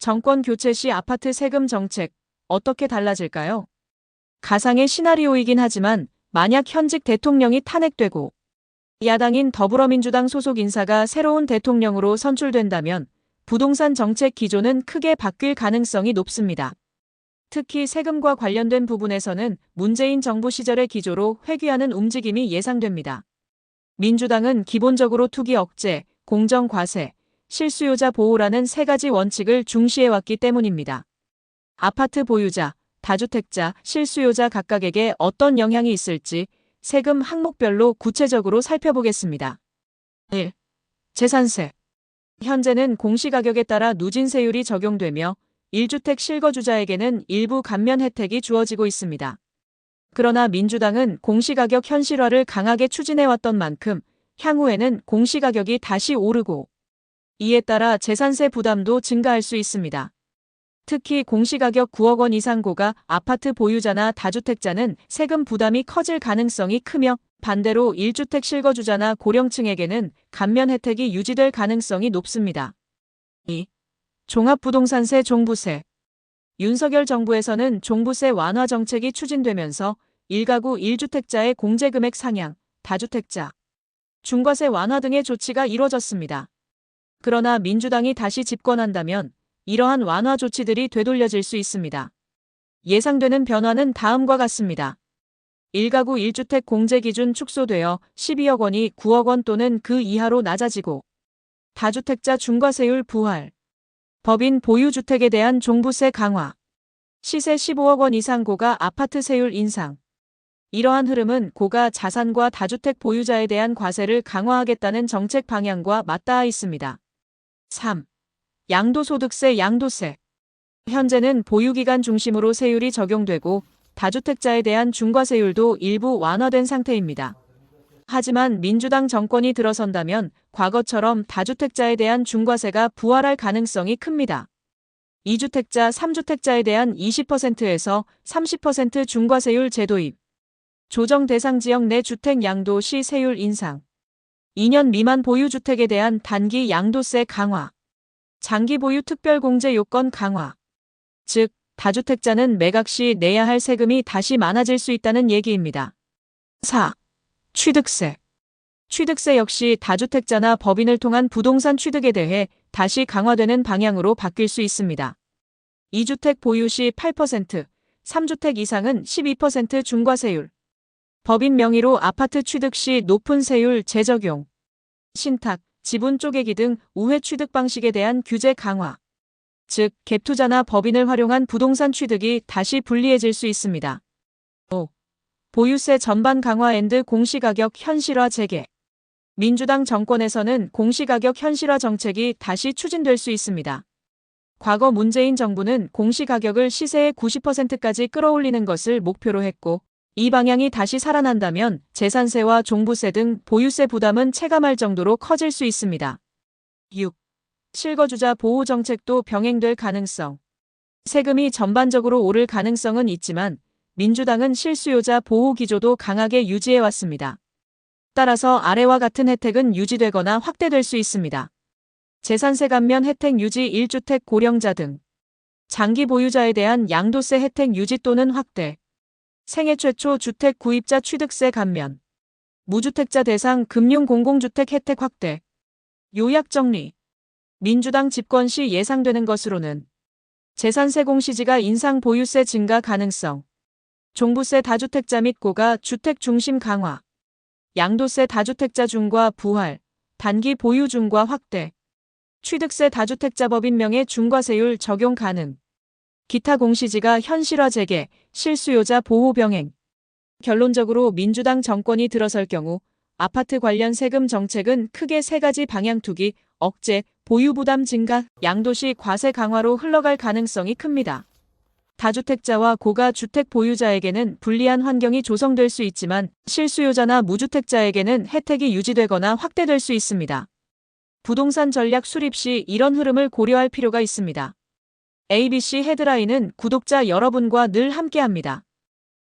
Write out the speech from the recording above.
정권 교체 시 아파트 세금 정책 어떻게 달라질까요? 가상의 시나리오이긴 하지만 만약 현직 대통령이 탄핵되고 야당인 더불어민주당 소속 인사가 새로운 대통령으로 선출된다면 부동산 정책 기조는 크게 바뀔 가능성이 높습니다. 특히 세금과 관련된 부분에서는 문재인 정부 시절의 기조로 회귀하는 움직임이 예상됩니다. 민주당은 기본적으로 투기 억제, 공정 과세, 실수요자 보호라는 세 가지 원칙을 중시해왔기 때문입니다. 아파트 보유자, 다주택자, 실수요자 각각에게 어떤 영향이 있을지 세금 항목별로 구체적으로 살펴보겠습니다. 1. 재산세. 현재는 공시가격에 따라 누진세율이 적용되며 1주택 실거주자에게는 일부 감면 혜택이 주어지고 있습니다. 그러나 민주당은 공시가격 현실화를 강하게 추진해왔던 만큼 향후에는 공시가격이 다시 오르고 이에 따라 재산세 부담도 증가할 수 있습니다. 특히 공시가격 9억 원 이상 고가 아파트 보유자나 다주택자는 세금 부담이 커질 가능성이 크며 반대로 1주택 실거주자나 고령층에게는 감면 혜택이 유지될 가능성이 높습니다. 2. 종합부동산세 종부세. 윤석열 정부에서는 종부세 완화 정책이 추진되면서 1가구 1주택자의 공제금액 상향, 다주택자, 중과세 완화 등의 조치가 이뤄졌습니다. 그러나 민주당이 다시 집권한다면 이러한 완화 조치들이 되돌려질 수 있습니다. 예상되는 변화는 다음과 같습니다. 1가구 1주택 공제 기준 축소되어 12억 원이 9억 원 또는 그 이하로 낮아지고 다주택자 중과세율 부활, 법인 보유주택에 대한 종부세 강화, 시세 15억 원 이상 고가 아파트 세율 인상. 이러한 흐름은 고가 자산과 다주택 보유자에 대한 과세를 강화하겠다는 정책 방향과 맞닿아 있습니다. 3. 양도소득세 양도세. 현재는 보유기간 중심으로 세율이 적용되고 다주택자에 대한 중과세율도 일부 완화된 상태입니다. 하지만 민주당 정권이 들어선다면 과거처럼 다주택자에 대한 중과세가 부활할 가능성이 큽니다. 2주택자, 3주택자에 대한 20%에서 30% 중과세율 재도입, 조정 대상 지역 내 주택 양도시 세율 인상, 2년 미만 보유주택에 대한 단기 양도세 강화, 장기 보유 특별공제 요건 강화. 즉, 다주택자는 매각 시 내야 할 세금이 다시 많아질 수 있다는 얘기입니다. 4. 취득세. 취득세 역시 다주택자나 법인을 통한 부동산 취득에 대해 다시 강화되는 방향으로 바뀔 수 있습니다. 2주택 보유 시 8%, 3주택 이상은 12% 중과세율. 법인 명의로 아파트 취득 시 높은 세율 재적용. 신탁, 지분 쪼개기 등 우회 취득 방식에 대한 규제 강화. 즉, 갭투자나 법인을 활용한 부동산 취득이 다시 불리해질 수 있습니다. 5. 보유세 전반 강화 앤드 공시가격 현실화 재개. 민주당 정권에서는 공시가격 현실화 정책이 다시 추진될 수 있습니다. 과거 문재인 정부는 공시가격을 시세의 90%까지 끌어올리는 것을 목표로 했고 이 방향이 다시 살아난다면 재산세와 종부세 등 보유세 부담은 체감할 정도로 커질 수 있습니다. 6. 실거주자 보호 정책도 병행될 가능성. 세금이 전반적으로 오를 가능성은 있지만 민주당은 실수요자 보호 기조도 강하게 유지해왔습니다. 따라서 아래와 같은 혜택은 유지되거나 확대될 수 있습니다. 재산세 감면 혜택 유지 1주택 고령자 등 장기 보유자에 대한 양도세 혜택 유지 또는 확대, 생애 최초 주택 구입자 취득세 감면, 무주택자 대상 금융 공공주택 혜택 확대. 요약 정리. 민주당 집권 시 예상되는 것으로는 재산세 공시지가 인상 보유세 증가 가능성, 종부세 다주택자 및 고가 주택 중심 강화, 양도세 다주택자 중과 부활, 단기 보유 중과 확대, 취득세 다주택자 법인 명의 중과세율 적용 가능, 기타 공시지가 현실화 재개, 실수요자 보호 병행. 결론적으로 민주당 정권이 들어설 경우 아파트 관련 세금 정책은 크게 세 가지 방향 투기, 억제, 보유 부담 증가, 양도시 과세 강화로 흘러갈 가능성이 큽니다. 다주택자와 고가 주택 보유자에게는 불리한 환경이 조성될 수 있지만 실수요자나 무주택자에게는 혜택이 유지되거나 확대될 수 있습니다. 부동산 전략 수립 시 이런 흐름을 고려할 필요가 있습니다. ABC 헤드라인은 구독자 여러분과 늘 함께합니다.